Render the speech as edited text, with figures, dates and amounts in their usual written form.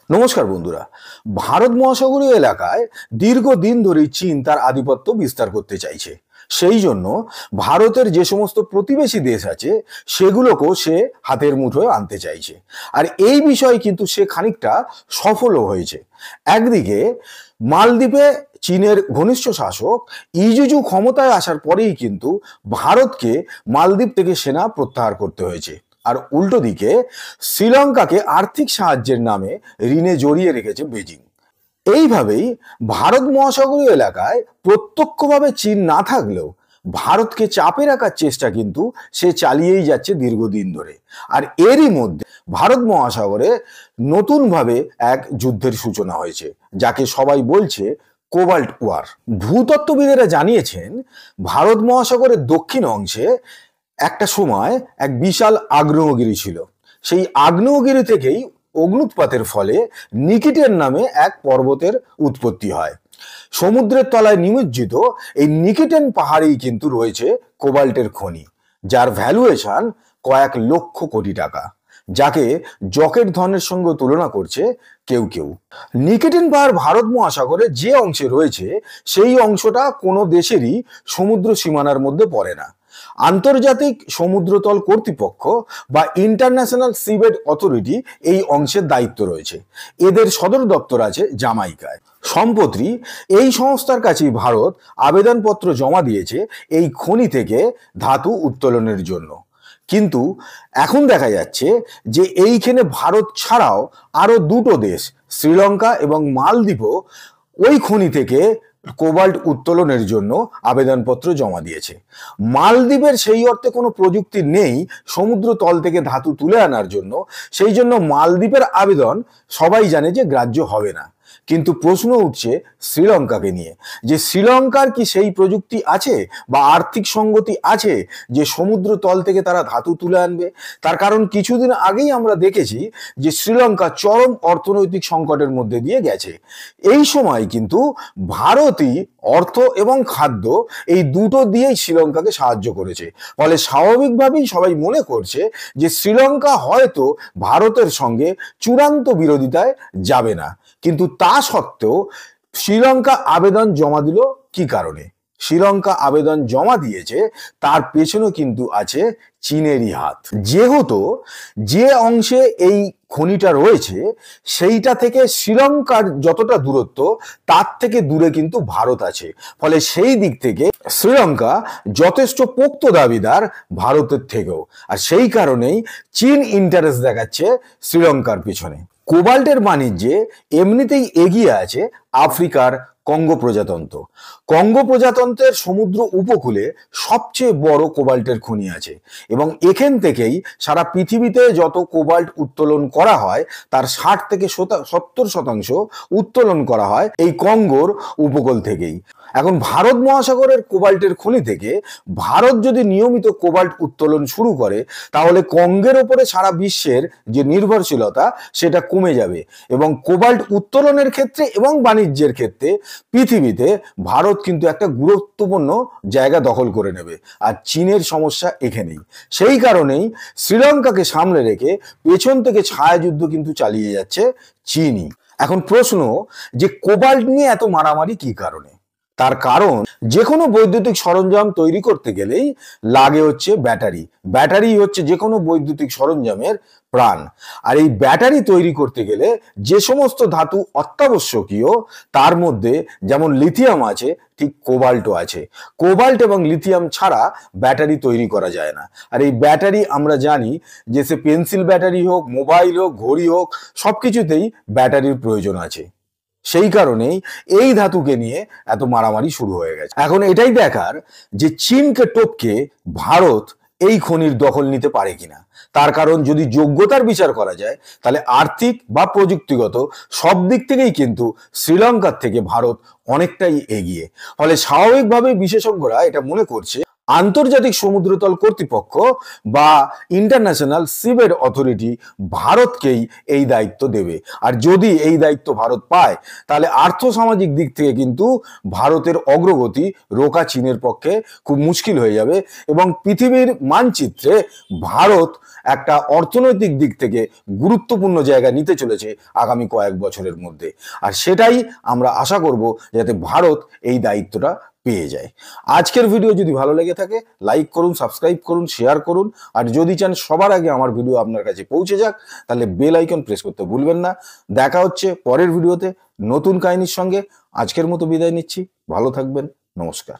নমস্কার বন্ধুরা। ভারত মহাসাগরীয় এলাকায় দীর্ঘদিন ধরেই চীন তার আধিপত্য বিস্তার করতে চাইছে। সেই জন্য ভারতের যে সমস্ত প্রতিবেশী দেশ আছে সেগুলোকেও সে হাতের মুঠোয় আনতে চাইছে। আর এই বিষয়ে কিন্তু সে খানিকটা সফলও হয়েছে। একদিকে মালদ্বীপে চীনের ঘনিষ্ঠ শাসক ইজুজু ক্ষমতায় আসার পরেই কিন্তু ভারতকে মালদ্বীপ থেকে সেনা প্রত্যাহার করতে হয়েছে। আর উল্টো দিকে শ্রীলঙ্কাকে আর্থিক সাহায্যের নামে ঋণে জড়িয়ে রেখেছে বেজিং। এইভাবেই ভারত মহাসাগরীয় এলাকায় প্রত্যক্ষভাবে চীন না থাকলেও ভারতকে চাপে রাখার চেষ্টা কিন্তু সে চালিয়েই যাচ্ছে দীর্ঘদিন ধরে। আর এরই মধ্যে ভারত মহাসাগরে নতুনভাবে এক যুদ্ধের সূচনা হয়েছে, যাকে সবাই বলছে কোবাল্ট ওয়ার। ভূতত্ত্ববিদেরা জানিয়েছেন ভারত মহাসাগরের দক্ষিণ অংশে একটা সময় এক বিশাল আগ্নেয়গিরি ছিল। সেই আগ্নেয়গিরি থেকেই অগ্নুৎপাতের ফলে নিকিটেন নামে এক পর্বতের উৎপত্তি হয়। সমুদ্রের তলায় নিমজ্জিত এই নিকিটেন পাহাড়েই কিন্তু রয়েছে কোবাল্টের খনি, যার ভ্যালুয়েশন কয়েক লক্ষ কোটি টাকা, যাকে জকেট ধনের সঙ্গে তুলনা করছে কেউ কেউ। নিকেটেন পাহাড় ভারত মহাসাগরে যে অংশে রয়েছে সেই অংশটা কোনো দেশেরই সমুদ্র সীমানার মধ্যে পড়ে না। আন্তর্জাতিক সমুদ্রতল কর্তৃপক্ষ বা ইন্টারন্যাশনাল সিবেড অথরিটি এই অংশের দায়িত্ব রয়েছে। এদের সদর দপ্তর আছে জামাইকায়। সম্প্রতি এই সংস্থার কাছেই ভারত আবেদনপত্র জমা দিয়েছে এই খনি থেকে ধাতু উত্তোলনের জন্য। কিন্তু এখন দেখা যাচ্ছে যে এইখানে ভারত ছাড়াও আরো দুটো দেশ, শ্রীলঙ্কা এবং মালদ্বীপও ওই খনি থেকে কোবাল্ট উত্তোলনের জন্য আবেদনপত্র জমা দিয়েছে। মালদ্বীপের সেই অর্থে কোনো প্রযুক্তি নেই সমুদ্র তল থেকে ধাতু তুলে আনার জন্য, সেই জন্য মালদ্বীপের আবেদন সবাই জানে যে গ্রাহ্য হবে না। কিন্তু প্রশ্ন উঠছে শ্রীলঙ্কাকে নিয়ে, যে শ্রীলঙ্কার কি সেই প্রযুক্তি আছে বা আর্থিক সঙ্গতি আছে যে সমুদ্র তল থেকে তারা ধাতু তুলে আনবে। তার কারণ কিছুদিন আগেই আমরা দেখেছি যে শ্রীলঙ্কা চরম অর্থনৈতিক সংকটের মধ্যে দিয়ে গেছে। এই সময় কিন্তু ভারতই অর্থ এবং খাদ্য এই দুটো দিয়েই শ্রীলঙ্কাকে সাহায্য করেছে। ফলে স্বাভাবিকভাবেই সবাই মনে করছে যে শ্রীলঙ্কা হয়তো ভারতের সঙ্গে চূড়ান্ত বিরোধিতায় যাবে না। কিন্তু তা সত্ত্বেও শ্রীলঙ্কা আবেদন জমা দিল কি কারণে? শ্রীলঙ্কা আবেদন জমা দিয়েছে তার পেছনে কিন্তু আছে চীনেরই হাত। যেহেতু যে অংশে এই খনিটা রয়েছে সেইটা থেকে শ্রীলঙ্কার যতটা দূরত্ব তার থেকে দূরে কিন্তু ভারত আছে। ফলে সেই দিক থেকে শ্রীলঙ্কা যথেষ্ট পোক্ত দাবিদার ভারতের থেকেও। আর সেই কারণেই চীন ইন্টারেস্ট দেখাচ্ছে শ্রীলঙ্কার পেছনে। কোবাল্টের বাণিজ্যে এমনিতেই এগিয়ে আছে আফ্রিকার কঙ্গো প্রজাতন্ত্র। কঙ্গো প্রজাতন্ত্রের সমুদ্র উপকূলে সবচেয়ে বড় কোবাল্টের খনি আছে এবং এখান থেকেই সারা পৃথিবীতে যত কোবাল্ট উত্তোলন করা হয় তার 60 থেকে 70% উত্তোলন করা হয় এই কঙ্গোর উপকূল থেকেই। এখন ভারত মহাসাগরের কোবাল্টের খনি থেকে ভারত যদি নিয়মিত কোবাল্ট উত্তোলন শুরু করে তাহলে কঙ্গের ওপরে সারা বিশ্বের যে নির্ভরশীলতা সেটা কমে যাবে এবং কোবাল্ট উত্তোলনের ক্ষেত্রে এবং বাণিজ্যের ক্ষেত্রে পৃথিবীতে ভারত কিন্তু একটা গুরুত্বপূর্ণ জায়গা দখল করে নেবে। আর চীনের সমস্যা এখানেই। সেই কারণেই শ্রীলঙ্কাকে সামনে রেখে পেছন থেকে ছায়াযুদ্ধ কিন্তু চালিয়ে যাচ্ছে চীনই। এখন প্রশ্ন যে কোবাল্ট নিয়ে এত মারামারি কি কারণে? তার কারণ যে কোনো বৈদ্যুতিক সরঞ্জাম তৈরি করতে গেলেই লাগে হচ্ছে ব্যাটারি। ব্যাটারি হচ্ছে যে কোনো বৈদ্যুতিক সরঞ্জামের প্রাণ। আর এই ব্যাটারি তৈরি করতে গেলে যে সমস্ত ধাতু অত্যাবশ্যকীয় তার মধ্যে যেমন লিথিয়াম আছে ঠিক কোবাল্টও আছে। কোবাল্ট এবং লিথিয়াম ছাড়া ব্যাটারি তৈরি করা যায় না। আর এই ব্যাটারি আমরা জানি যে সে পেন্সিল ব্যাটারি হোক, মোবাইল হোক, ঘড়ি হোক, সবকিছুতেই ব্যাটারির প্রয়োজন আছে। সেই কারণেই এই ধাতুকে নিয়ে এত মারামারি শুরু হয়ে গেছে। এখন এটাই দেখার যে চীনকে টপকে ভারত এই খনির দখল নিতে পারে কিনা। তার কারণ যদি যোগ্যতার বিচার করা যায় তাহলে আর্থিক বা প্রযুক্তিগত সব দিক থেকেই কিন্তু শ্রীলঙ্কার থেকে ভারত অনেকটাই এগিয়ে। ফলে স্বাভাবিকভাবে বিশেষজ্ঞরা এটা মনে করছে আন্তর্জাতিক সমুদ্রতল কর্তৃপক্ষ বা ইন্টারন্যাশনাল সিভের অথরিটি ভারতকেই এই দায়িত্ব দেবে। আর যদি এই দায়িত্ব ভারত পায় তাহলে আর্থসামাজিক দিক থেকে কিন্তু ভারতের অগ্রগতি রোকা চীনের পক্ষে খুব মুশকিল হয়ে যাবে এবং পৃথিবীর মানচিত্রে ভারত একটা অর্থনৈতিক দিক থেকে গুরুত্বপূর্ণ জায়গা নিতে চলেছে আগামী কয়েক বছরের মধ্যে। আর সেটাই আমরা আশা করব যাতে ভারত এই দায়িত্বটা পেয়ে যায়। আজকের ভিডিও যদি ভালো লেগে থাকে লাইক করুন, সাবস্ক্রাইব করুন, শেয়ার করুন। আর যদি চান সবার আগে আমার ভিডিও আপনার কাছে পৌঁছে যাক তাহলে বেল আইকন প্রেস করতে ভুলবেন না। দেখা হচ্ছে পরের ভিডিওতে নতুন কাহিনীর সঙ্গে। আজকের মতো বিদায় নিচ্ছি। ভালো থাকবেন। নমস্কার।